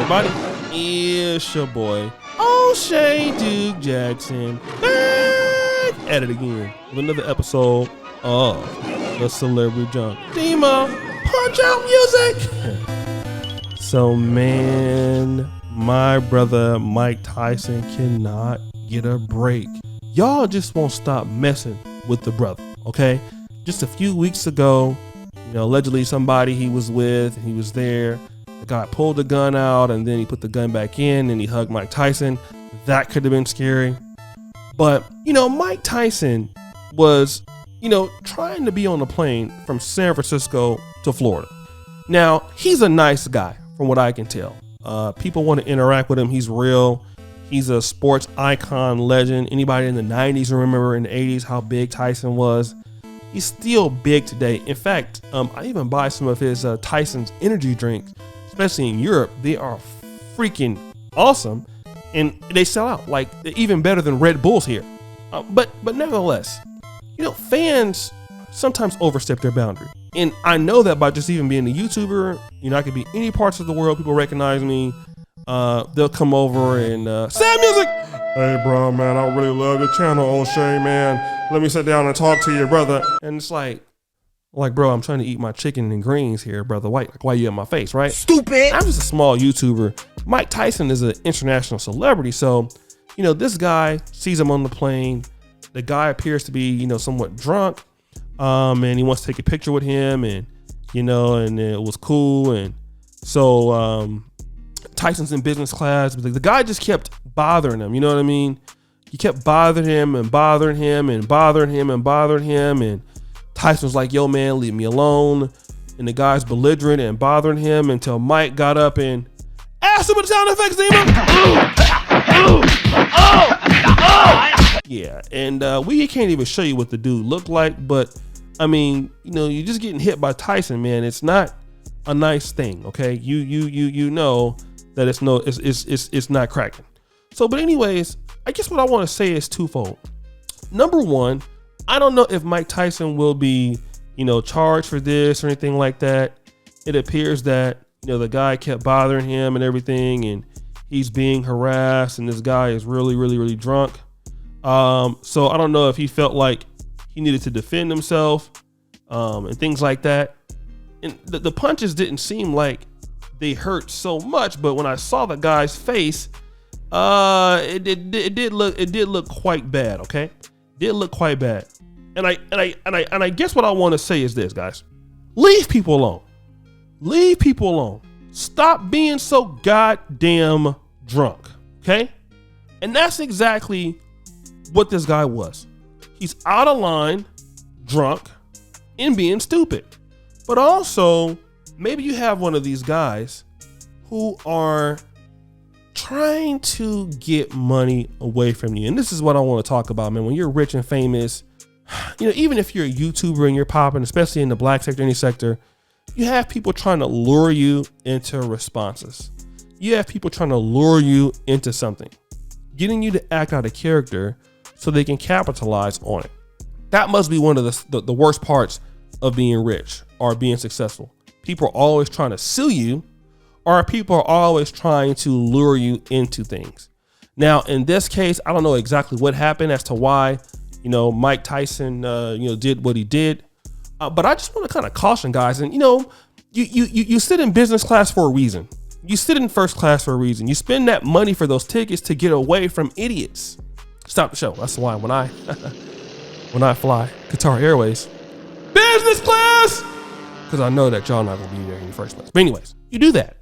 everybody? It's your boy, O'Shea Duke Jackson, back at it again with another episode of the Celebrity Junk Demo Punch Out Music. So, man, my brother Mike Tyson cannot get a break. Y'all just won't stop messing with the brother, okay? Just a few weeks ago, allegedly somebody he was with, he was there. The guy pulled the gun out and then he put the gun back in and he hugged Mike Tyson. That could have been scary. But, Mike Tyson was, trying to be on a plane from San Francisco to Florida. Now, he's a nice guy from what I can tell. People want to interact with him. He's real. He's a sports icon legend. Anybody in the 90s remember in the 80s how big Tyson was? He's still big today. In fact, I even buy some of his Tyson's energy drinks, especially in Europe. They are freaking awesome, and they sell out like even better than Red Bulls here. But nevertheless, fans sometimes overstep their boundary, and I know that by just even being a YouTuber. I could be any parts of the world. People recognize me. They'll come over and sad music. Hey, bro, man, I really love your channel, O'Shea, man. Let me sit down and talk to you, brother. And it's like, bro, I'm trying to eat my chicken and greens here, brother. Why you in my face, right? Stupid. I'm just a small YouTuber. Mike Tyson is an international celebrity. So, this guy sees him on the plane. The guy appears to be, somewhat drunk. And he wants to take a picture with him and it was cool. And so, Tyson's in business class, but the guy just kept bothering him. You know what I mean? He kept bothering him and bothering him and bothering him and bothering him. And Tyson's like, yo, man, leave me alone. And the guy's belligerent and bothering him until Mike got up and asked him with the sound effects, Zima. Yeah, and we can't even show you what the dude looked like. But, I mean, you're just getting hit by Tyson, man. It's not a nice thing, okay? You know that it's not cracking. So, but anyways, I guess what I want to say is twofold. Number one, I don't know if Mike Tyson will be, charged for this or anything like that. It appears that, the guy kept bothering him and everything, and he's being harassed, and this guy is really, really, really drunk. So I don't know if he felt like he needed to defend himself, and things like that. And the punches didn't seem like they hurt so much, but when I saw the guy's face, it did look quite bad. Okay, did look quite bad. And I guess what I want to say is this, guys: leave people alone. Leave people alone. Stop being so goddamn drunk. Okay, and that's exactly what this guy was. He's out of line, drunk, and being stupid. But also, maybe you have one of these guys who are trying to get money away from you. And this is what I want to talk about, man. When you're rich and famous, even if you're a YouTuber and you're popping, especially in the black sector, any sector, you have people trying to lure you into responses. You have people trying to lure you into something, getting you to act out of character so they can capitalize on it. That must be one of the worst parts of being rich or being successful. People are always trying to sue you, or people are always trying to lure you into things. Now, in this case, I don't know exactly what happened as to why, Mike Tyson, did what he did. But I just want to kind of caution guys. And, you sit in business class for a reason. You sit in first class for a reason. You spend that money for those tickets to get away from idiots. Stop the show. That's why when I fly Qatar Airways, business class, because I know that y'all not gonna be there in the first place. But anyways, you do that.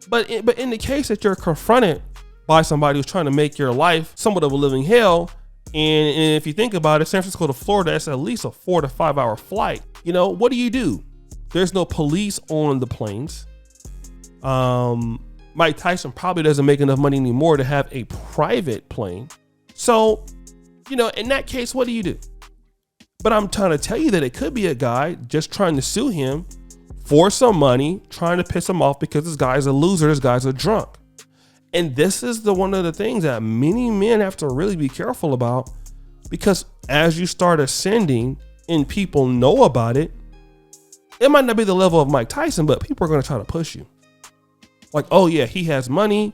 But in the case that you're confronted by somebody who's trying to make your life somewhat of a living hell, and if you think about it, San Francisco to Florida, that's at least a 4 to 5 hour flight. What do? There's no police on the planes. Mike Tyson probably doesn't make enough money anymore to have a private plane. So, in that case, what do? But I'm trying to tell you that it could be a guy just trying to sue him for some money, trying to piss him off because this guy's a loser, this guy's a drunk. And this is one of the things that many men have to really be careful about, because as you start ascending and people know about it, it might not be the level of Mike Tyson, but people are going to try to push you. Like, oh yeah, he has money.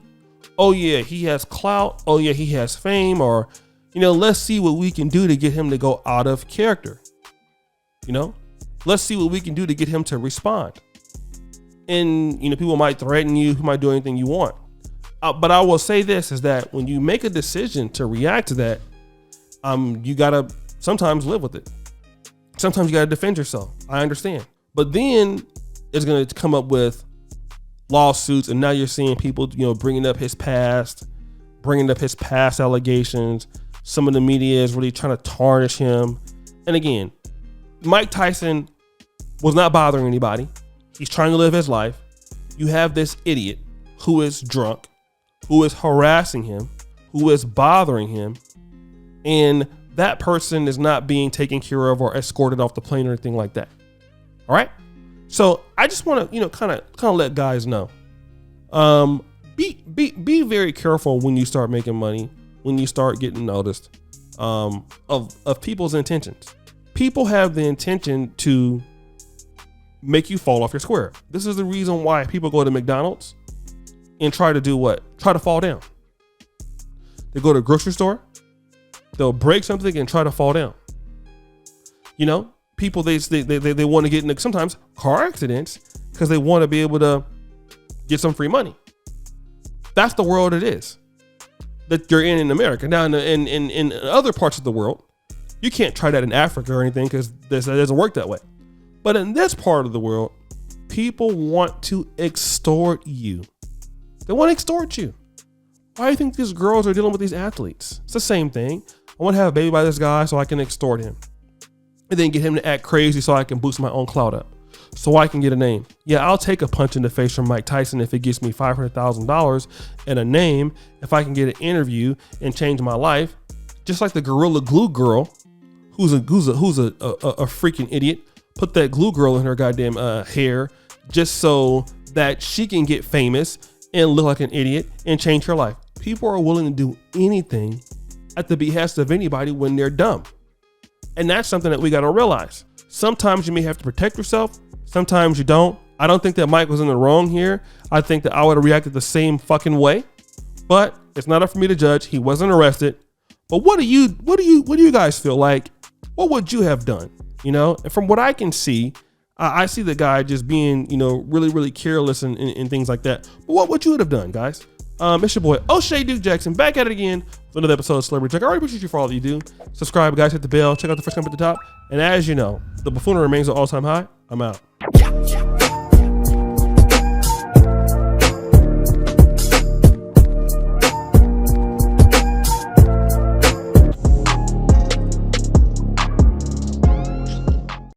Oh yeah, he has clout. Oh yeah, he has fame. Or, let's see what we can do to get him to go out of character. Let's see what we can do to get him to respond. And, people might threaten you, who might do anything you want. But I will say this is that when you make a decision to react to that, you gotta sometimes live with it. Sometimes you gotta defend yourself. I understand. But then it's gonna come up with lawsuits, and now you're seeing people, bringing up his past allegations. Some of the media is really trying to tarnish him. And again, Mike Tyson was not bothering anybody. He's trying to live his life. You have this idiot who is drunk, who is harassing him, who is bothering him, and that person is not being taken care of or escorted off the plane or anything like that. All right. So I just want to, kind of let guys know, be very careful when you start making money, when you start getting noticed, of people's intentions. People have the intention to make you fall off your square. This is the reason why people go to McDonald's and try to do what? Try to fall down. They go to a grocery store, they'll break something and try to fall down. People, they want to get into sometimes car accidents because they want to be able to get some free money. That's the world it is that you're in America. Now, in other parts of the world, you can't try that in Africa or anything because that doesn't work that way. But in this part of the world, people want to extort you. They want to extort you. Why do you think these girls are dealing with these athletes? It's the same thing. I want to have a baby by this guy so I can extort him. And then get him to act crazy so I can boost my own clout up. So I can get a name. Yeah, I'll take a punch in the face from Mike Tyson if it gets me $500,000 and a name, if I can get an interview and change my life. Just like the Gorilla Glue girl, who's a freaking idiot, put that glue girl in her goddamn hair just so that she can get famous and look like an idiot and change her life. People are willing to do anything at the behest of anybody when they're dumb. And that's something that we got to realize. Sometimes you may have to protect yourself. Sometimes you don't. I don't think that Mike was in the wrong here. I think that I would have reacted the same fucking way, but it's not up for me to judge. He wasn't arrested. But what do you guys feel like? What would you have done? And from what I can see, I see the guy just being, really, really careless and things like that. But what would you have done, guys? It's your boy O'Shea Duke Jackson back at it again with another episode of Celebrity Check. I already appreciate you for all that you do. Subscribe, guys, hit the bell, check out the first comment at the top. And as you know, the buffoonery remains at all-time high. I'm out.